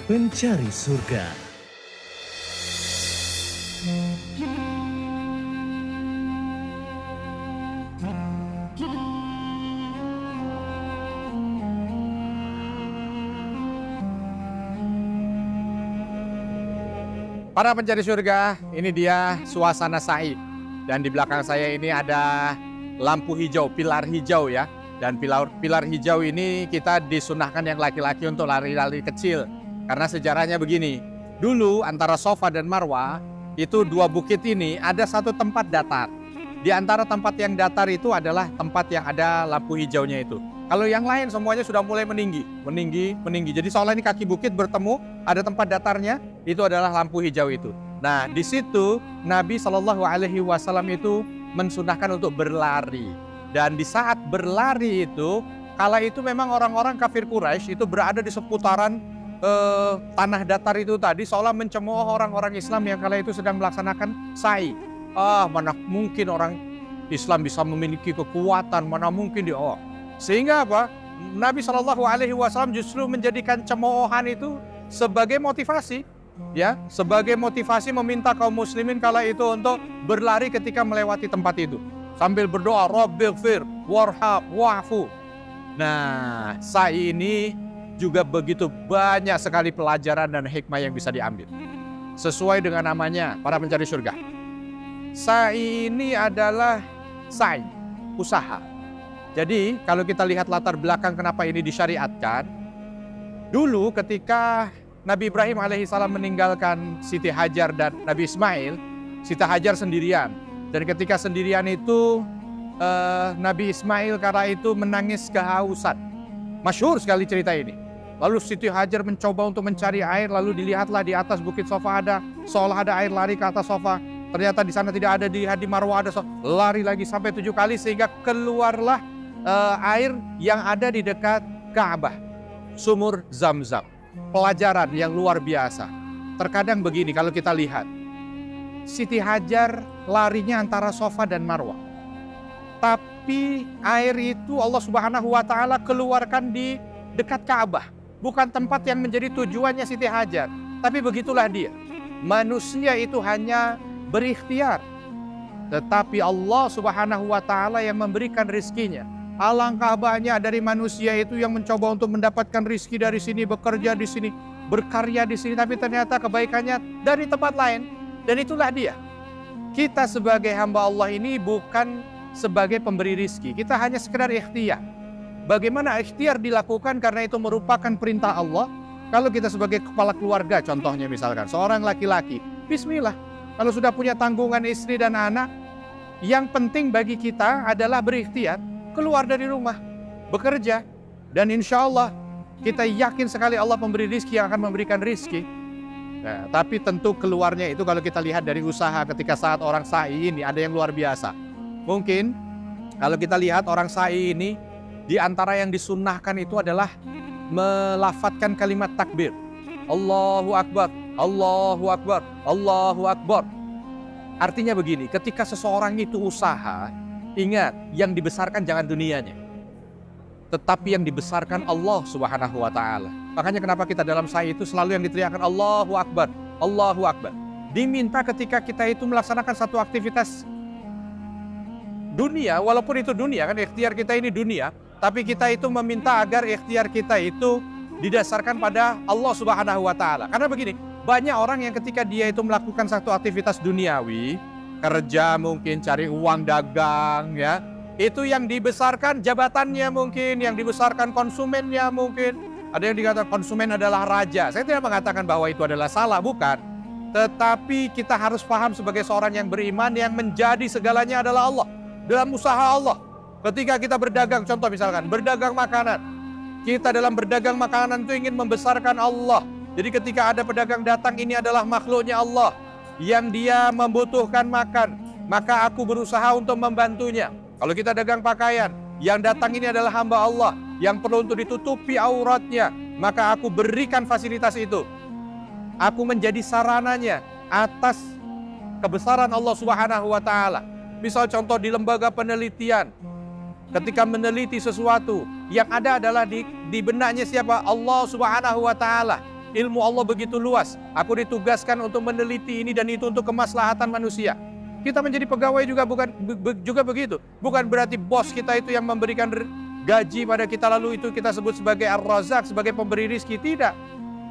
Pencari Surga. Para pencari surga, ini dia suasana sa'i. Dan di belakang saya ini ada lampu hijau, pilar hijau ya. Dan pilar hijau ini kita disunahkan yang laki-laki untuk lari-lari kecil. Karena sejarahnya begini, dulu antara Safa dan Marwah, itu dua bukit ini ada satu tempat datar. Di antara tempat yang datar itu adalah tempat yang ada lampu hijaunya itu. Kalau yang lain semuanya sudah mulai meninggi. Jadi seolah ini kaki bukit bertemu, ada tempat datarnya, itu adalah lampu hijau itu. Nah, di situ Nabi Shallallahu Alaihi Wasallam itu mensunahkan untuk berlari. Dan di saat berlari itu, kala itu memang orang-orang kafir Quraisy itu berada di seputaran tanah datar itu tadi, seolah mencemooh orang-orang Islam yang kala itu sedang melaksanakan sa'i. Mana mungkin orang Islam bisa memiliki kekuatan, mana mungkin dia. Sehingga apa? Nabi Shallallahu Alaihi Wasallam justru menjadikan cemoohan itu sebagai motivasi, ya, sebagai motivasi meminta kaum muslimin kala itu untuk berlari ketika melewati tempat itu, sambil berdoa, Rabbighfir warham wa'fu. Nah, sa'i ini juga begitu banyak sekali pelajaran dan hikmah yang bisa diambil. Sesuai dengan namanya, para pencari surga. Sa'i ini adalah sa'i, usaha. Jadi kalau kita lihat latar belakang kenapa ini disyariatkan, dulu ketika Nabi Ibrahim alaihissalam meninggalkan Siti Hajar dan Nabi Ismail, Siti Hajar sendirian. Dan ketika sendirian itu Nabi Ismail kala itu menangis kehausan. Masyhur sekali cerita ini. Lalu Siti Hajar mencoba untuk mencari air, lalu dilihatlah di atas bukit Safa ada, seolah ada air, lari ke atas Safa. Ternyata di sana tidak ada, di Marwah ada, lari lagi sampai 7 kali sehingga keluarlah air yang ada di dekat Ka'bah, sumur Zam-Zam. Pelajaran yang luar biasa. Terkadang begini kalau kita lihat, Siti Hajar larinya antara Safa dan Marwah. Tapi air itu Allah Subhanahu wa Ta'ala keluarkan di dekat Ka'bah. Bukan tempat yang menjadi tujuannya Siti Hajar. Tapi begitulah dia. Manusia itu hanya berikhtiar. Tetapi Allah Subhanahu wa Ta'ala yang memberikan rizkinya. Alangkah banyak dari manusia itu yang mencoba untuk mendapatkan rizki dari sini, bekerja di sini, berkarya di sini, tapi ternyata kebaikannya dari tempat lain. Dan itulah dia. Kita sebagai hamba Allah ini bukan sebagai pemberi rizki. Kita hanya sekedar ikhtiar. Bagaimana ikhtiar dilakukan karena itu merupakan perintah Allah. Kalau kita sebagai kepala keluarga, contohnya misalkan seorang laki-laki, bismillah. Kalau sudah punya tanggungan istri dan anak, yang penting bagi kita adalah berikhtiar. Keluar dari rumah, bekerja, dan insya Allah kita yakin sekali Allah pemberi rizki yang akan memberikan rizki. Nah, tapi tentu keluarnya itu kalau kita lihat dari usaha ketika saat orang sa'i ini ada yang luar biasa. Mungkin kalau kita lihat orang sa'i ini, di antara yang disunnahkan itu adalah melafadzkan kalimat takbir. Allahu Akbar, Allahu Akbar, Allahu Akbar. Artinya begini, ketika seseorang itu usaha, ingat, yang dibesarkan jangan dunianya, tetapi yang dibesarkan Allah Subhanahu wa Ta'ala. Makanya kenapa kita dalam sa'i itu selalu yang diteriakkan Allahu Akbar, Allahu Akbar. Diminta ketika kita itu melaksanakan satu aktivitas dunia, walaupun itu dunia kan, ikhtiar kita ini dunia, tapi kita itu meminta agar ikhtiar kita itu didasarkan pada Allah Subhanahu wa Ta'ala. Karena begini, banyak orang yang ketika dia itu melakukan satu aktivitas duniawi, kerja mungkin, cari uang, dagang, ya, itu yang dibesarkan jabatannya mungkin, yang dibesarkan konsumennya mungkin. Ada yang dikatakan konsumen adalah raja. Saya tidak mengatakan bahwa itu adalah salah, bukan. Tetapi kita harus paham sebagai seorang yang beriman, yang menjadi segalanya adalah Allah. Dalam usaha Allah. Ketika kita berdagang, contoh misalkan, berdagang makanan. Kita dalam berdagang makanan itu ingin membesarkan Allah. Jadi ketika ada pedagang datang, ini adalah makhluknya Allah, yang dia membutuhkan makan, maka aku berusaha untuk membantunya. Kalau kita dagang pakaian, yang datang ini adalah hamba Allah, yang perlu untuk ditutupi auratnya, maka aku berikan fasilitas itu. Aku menjadi sarananya atas kebesaran Allah Subhanahu wa Ta'ala. Misal contoh di lembaga penelitian, ketika meneliti sesuatu, yang ada adalah di benaknya siapa? Allah Subhanahu wa Ta'ala. ilmu Allah begitu luas. Aku ditugaskan untuk meneliti ini dan itu untuk kemaslahatan manusia. Kita menjadi pegawai juga juga begitu. Bukan berarti bos kita itu yang memberikan gaji pada kita lalu itu kita sebut sebagai Ar-Razzaq, sebagai pemberi rizki. Tidak.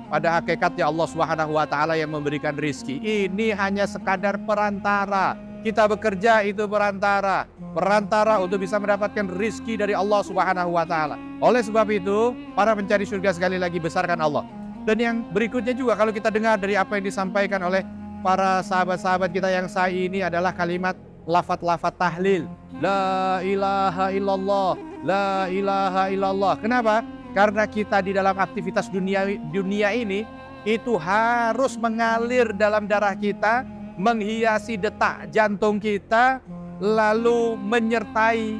Pada hakikatnya Allah Subhanahu wa taala yang memberikan rizki. Ini hanya sekadar perantara. Kita bekerja itu perantara. Perantara untuk bisa mendapatkan rizki dari Allah Subhanahu wa taala. Oleh sebab itu, para pencari surga sekali lagi besarkan Allah. Dan yang berikutnya juga kalau kita dengar dari apa yang disampaikan oleh para sahabat-sahabat kita yang sa'i ini adalah kalimat lafaz-lafaz tahlil. La ilaha illallah, la ilaha illallah. Kenapa? Karena kita di dalam aktivitas dunia ini itu harus mengalir dalam darah kita, menghiasi detak jantung kita, lalu menyertai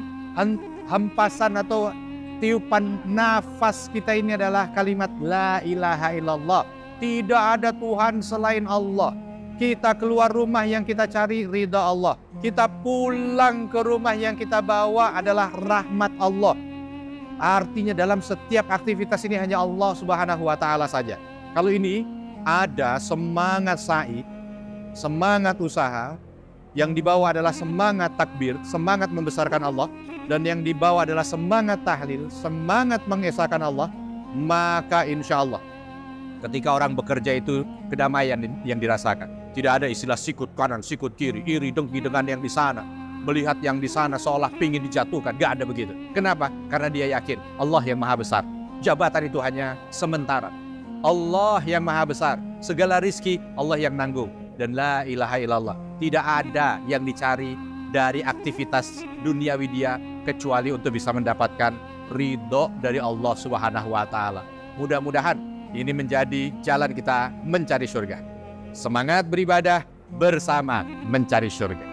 hempasan atau tiupan nafas kita ini adalah kalimat la ilaha illallah. Tidak ada Tuhan selain Allah. Kita keluar rumah yang kita cari ridha Allah. Kita pulang ke rumah yang kita bawa adalah rahmat Allah. Artinya dalam setiap aktivitas ini hanya Allah Subhanahu wa taala saja. Kalau ini ada semangat sa'i, semangat usaha, yang dibawa adalah semangat takbir, semangat membesarkan Allah, dan yang dibawa adalah semangat tahlil, semangat mengesahkan Allah, maka insya Allah ketika orang bekerja itu kedamaian yang dirasakan. Tidak ada istilah sikut kanan, sikut kiri, iri dengki dengan yang di sana, melihat yang di sana seolah pingin dijatuhkan. Gak ada begitu. Kenapa? Karena dia yakin Allah yang maha besar. Jabatan itu hanya sementara. Allah yang maha besar. Segala rizki Allah yang nanggung. Dan la ilaha illallah. Tidak ada yang dicari dari aktivitas duniawi dia kecuali untuk bisa mendapatkan ridho dari Allah Subhanahu wa taala. Mudah-mudahan ini menjadi jalan kita mencari surga. Semangat beribadah bersama mencari surga.